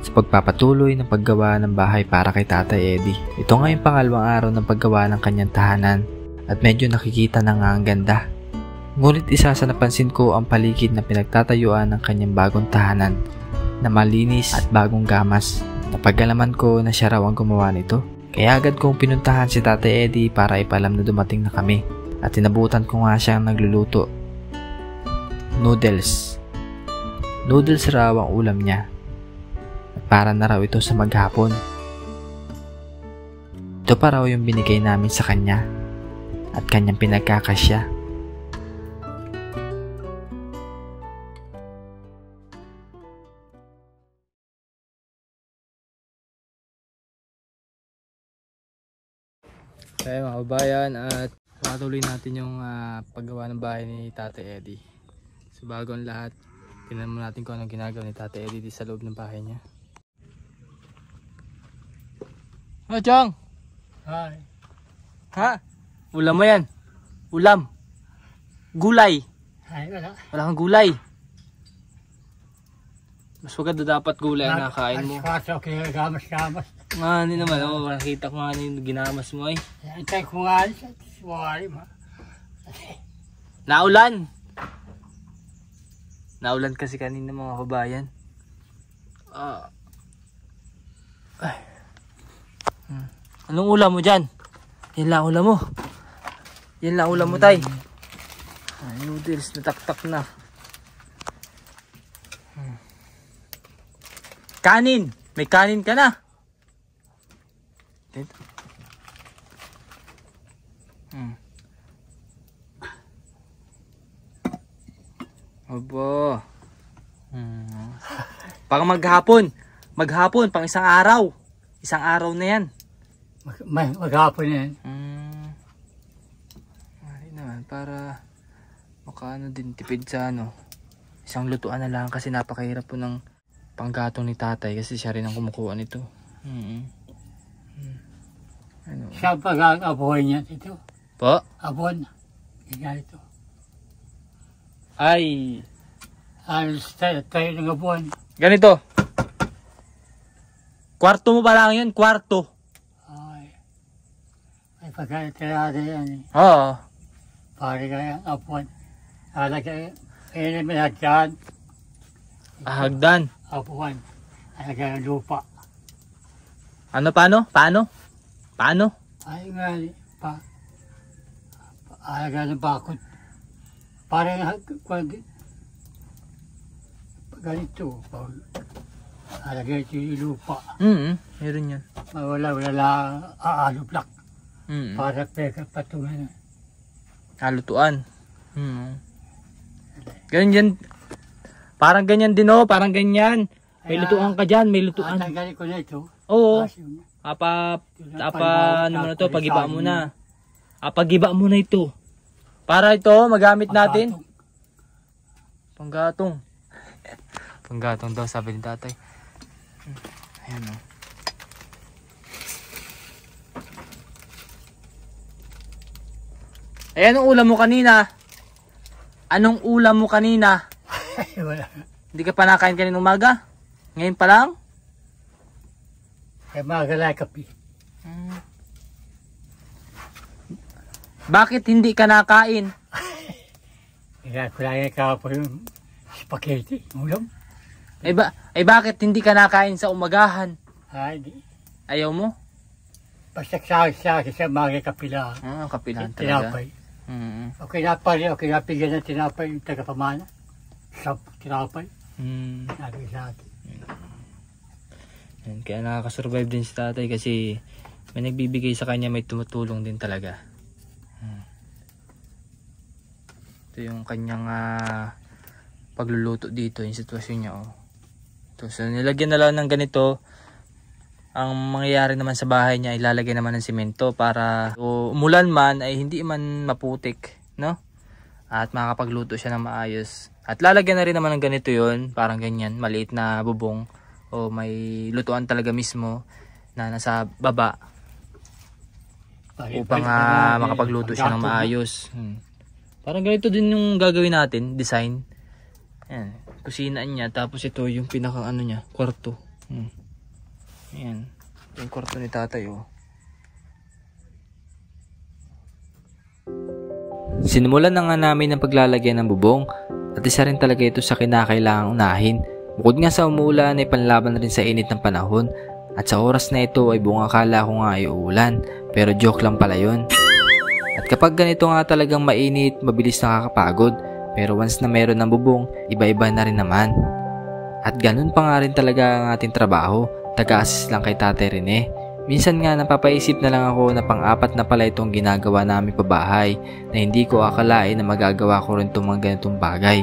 sa pagpapatuloy ng paggawa ng bahay para kay Tatay Eddie. Ito nga yung pangalawang araw ng paggawa ng kanyang tahanan at medyo nakikita na nga ang ganda. Ngunit isa sa napansin ko ang paligid na pinagtatayuan ng kanyang bagong tahanan na malinis at bagong gamas. Napagalaman ko na siya raw ang gumawa nito. Kaya agad kong pinuntahan si Tatay Eddie para ipalam na dumating na kami at tinabutan ko nga siyang nagluluto. Noodles. Noodles raw ang ulam niya. At para na raw ito sa maghapon. Ito pa raw yung binigay namin sa kanya at kanyang pinagkakasya. Kaya mga kabayan, at patuloy natin yung paggawa ng bahay ni Tatay Eddie. So bago ang lahat, tingnan mo natin kung anong ginagawa ni Tatay Eddie sa loob ng bahay niya. Oh, Chong! Hi. Ha? Ulam mo yan? Ulam? Gulay? Ay, wala. Wala kang gulay? Mas maganda dapat gulay ang nakain mo. Kaso, kaya gamas-gamas. Hindi naman, nakita ko nga yung ginamas mo eh. Antay ko nga sa suwari mo. Naulan! Naulan kasi kanina mga kabayan. Anong ulam mo dyan? Yan lang ulam mo. Yan lang ulam mo, tay. Noodles, nataktak na. Kanin! May kanin ka na. Dito. Aba. Pang maghapon. Maghapon, pang isang araw. Isang araw na yan. Maghapon yan. Ay naman, para makaano din tipid sa isang lutuan na lang kasi napakahirap po ng panggatong ni tatay kasi siya rin ang kumukuha nito. Ano? Siya pag-abuhay niya dito. Po? Abon. Kaya ito. Ay. Tayo ng abon. Ganito. Kwarto mo ba lang yun? Kwarto. Ay pagkatirada yan eh. Oo. Pari kaya abon. Alagay. Ayun ang minagyan. Hagdan. Abon. Alagay ng lupa. Ano, paano? Paano? Paano? Ay nga alagay ng bakod. Parang ganito. Alagay ito yung lupa. Meron yan. Wala lang aalublak. Para peka patungan. Halutuan. Ganyan. Parang ganyan din parang ganyan. May lutuan ka dyan, may lutuan. Tanggalin ko na ito. Oo. Ano mo na to, pagiba mo na. Pagiba mo na ito. Para ito, magamit natin. Panggatong. Panggatong daw, sabi ni tatay. Ayan o. Ayan ang ulam mo kanina. Anong ulam mo kanina? Wala. Hindi ka pa nakain kanina umaga? Ngayon pa lang? Kaya magalay kapi. Bakit hindi ka nakain? Kaya kulay ka po yung spaghetti, ulam. Bakit hindi ka nakain sa umagahan? Ay, di. Ayaw mo? Basta sa magkakapila. Kapilahan talaga. Tinapay. Okay na pigyan ng tinapay yung tagapamana. Sa tinapay. Sabi sa atin. Kaya nakakasurvive din si tatay kasi may nagbibigay sa kanya, may tumutulong din talaga. Ito yung kanyang pagluluto dito, yung sitwasyon niya. So nilagyan na lang ng ganito. Ang mangyayari naman sa bahay niya, ilalagay naman ng simento para umulan man ay hindi man maputik, no? At makakapagluto siya ng maayos. At lalagyan na rin naman ng ganito yon, parang ganyan, maliit na bubong o may lutuan talaga mismo na nasa baba upang makapagluto siya ng maayos. Parang ganito din yung gagawin natin, design. Ayan, kusina niya, tapos ito yung pinaka niya, kwarto. Ayan. Yung kwarto ni tatay oh. Sinimulan na nga namin ang paglalagyan ng bubong at isa rin talaga ito sa kinakailangang unahin. Bukod nga sa umuulan ay panlaban rin sa init ng panahon at sa oras na ito ay buong akala ko nga ay uulan pero joke lang pala yun. At kapag ganito nga talagang mainit, mabilis nakakapagod pero once na meron ng bubong, iba-iba na rin naman. At ganun pa nga rin talaga ang ating trabaho, taga-assist lang kay Tatay Rene. Minsan nga napapaisip na lang ako na pang-apat na pala itong ginagawa namin pabahay na hindi ko akalain na magagawa ko rin itong mga ganitong bagay.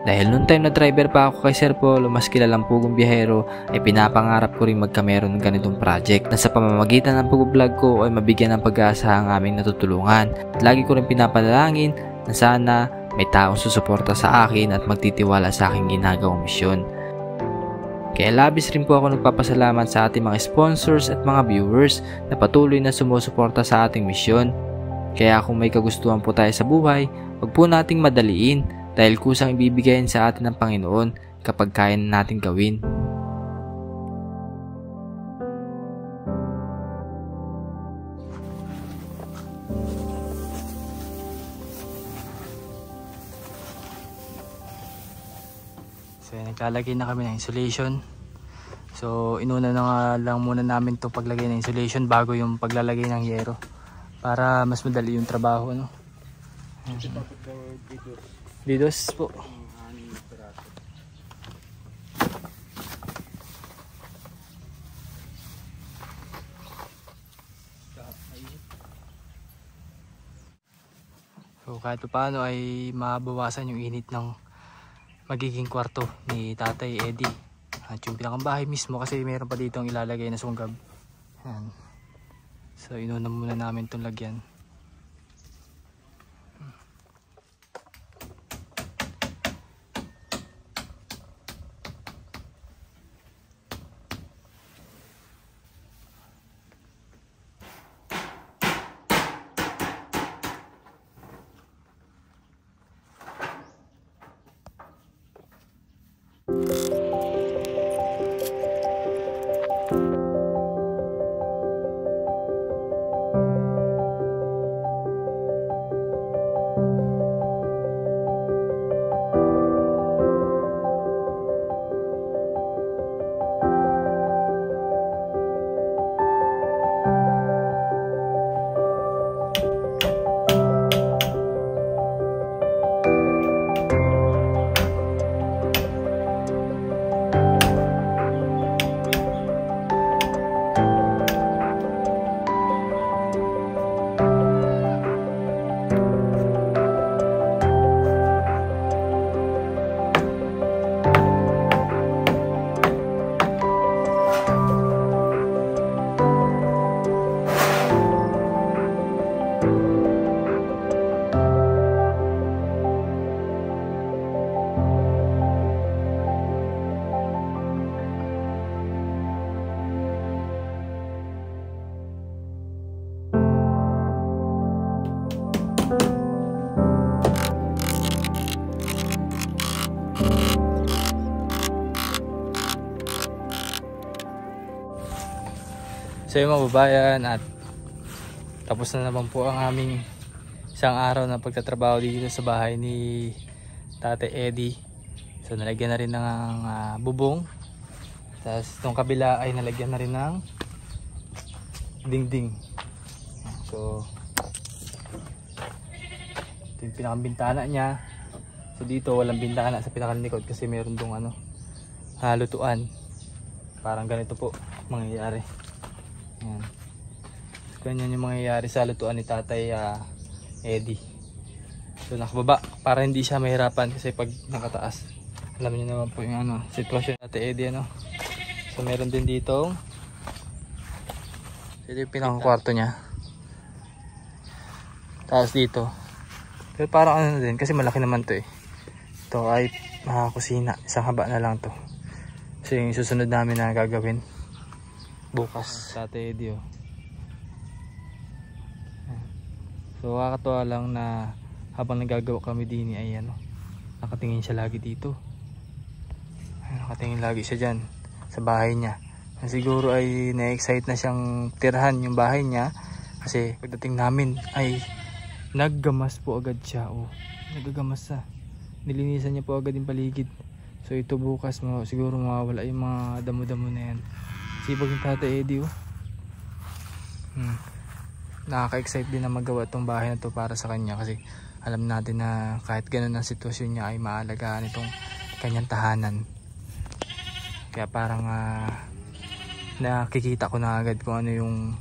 Dahil noong time na driver pa ako kay Sir Paul, mas kilalang pugong biyahero, ay pinapangarap ko rin magkameron ng ganitong project na sa pamamagitan ng pag-vlog ko ay mabigyan ng pag-asa ang aming natutulungan. At lagi ko rin pinapanalangin na sana may taong susuporta sa akin at magtitiwala sa aking ginagawang misyon. Kaya labis rin po ako nagpapasalamat sa ating mga sponsors at mga viewers na patuloy na sumusuporta sa ating misyon. Kaya kung may kagustuhan po tayo sa buhay, huwag po nating madaliin dahil kusang ibibigayin sa atin ng Panginoon kapag kaya natin gawin. So naglalagay na kami ng insulation. So inuna na nga lang muna namin itong paglagay ng insulation bago yung paglalagay ng yero para mas madali yung trabaho, no? Didos po. So kahit paano ay mabawasan yung init ng magiging kwarto ni Tatay Eddie at yung pinakabahay mismo kasi mayroon pa dito ang ilalagay na sunggab. Ayan. So inuna muna namin itong lagyan. So yung mga babayan, at tapos na naman po ang aming isang araw na pagtatrabaho dito sa bahay ni Tatay Eddie. So nalagyan na rin ng bubong. Tapos itong kabila ay nalagyan na rin ng dingding. So ito yung pinakabintana niya. So dito walang bintana sa pinakalikod kasi meron dong lutuan. Parang ganito po mangyayari. Ayan. So ganyan yung mangyayari sa lutuan ni Tatay Eddie. So nakababa para hindi siya mahirapan kasi pag nakataas, alam niyo naman po yung sitwasyon ni Tatay Eddie, So meron din dito. Ito yung pinakakwarto niya. Tapos dito. Pero parang din kasi malaki naman to eh. Ito ay kusina. Isang haba na lang to. Kasi yung susunod namin na gagawin bukas. Tatay Eddie. So kakatuwa lang na habang nagagawa kami din ay nakatingin siya lagi dito. Nakatingin lagi siya dyan sa bahay niya. Siguro ay na-excite na siyang tirhan yung bahay niya. Kasi pagdating namin ay naggamas po agad siya. Oh, nagagamas siya. Nilinisan niya po agad yung paligid. So ito bukas mo siguro mawawala yung mga damo-damo na yan. Sipag yung Tatay Eddie. Oh. Nakaka-excite din na magawa itong bahay na to para sa kanya. Kasi alam natin na kahit ganun ang sitwasyon niya ay maalagaan itong kanyang tahanan. Kaya parang nakikita ko na agad kung ano yung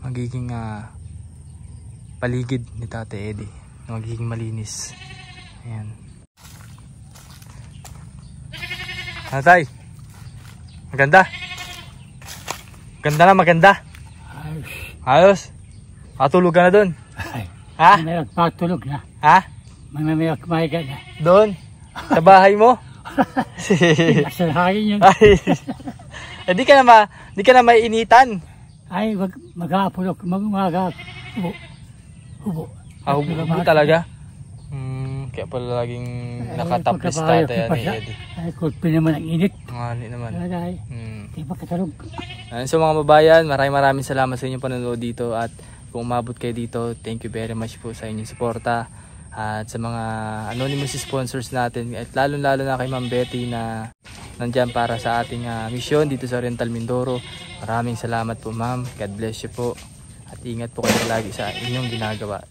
magiging paligid ni Tatay Eddie na magiging malinis. Ayan. Tatay, maganda? Maganda na, maganda? Ayos. Matulog ka na doon? Ha? May matulog na. Ha? May kumahiga na. Doon? Sa bahay mo? Sa hangin yun. Ay, di ka na maiinitan. Ay, mag-aapulog. Hubo. Hubo talaga? Kaya pala laging nakatapos Tatay ni Eddie. Ay, kulpi naman ang init. Ngali naman. Ay, di ba katulog? So mga babayan, maraming salamat sa inyong panonood dito. At kung umabot kayo dito, thank you very much po sa inyong suporta. At sa mga anonymous sponsors natin, at lalo na kay Ma'am Betty na nandyan para sa ating mission dito sa Oriental Mindoro. Maraming salamat po, Ma'am. God bless you po. At ingat po kayo lagi sa inyong ginagawa.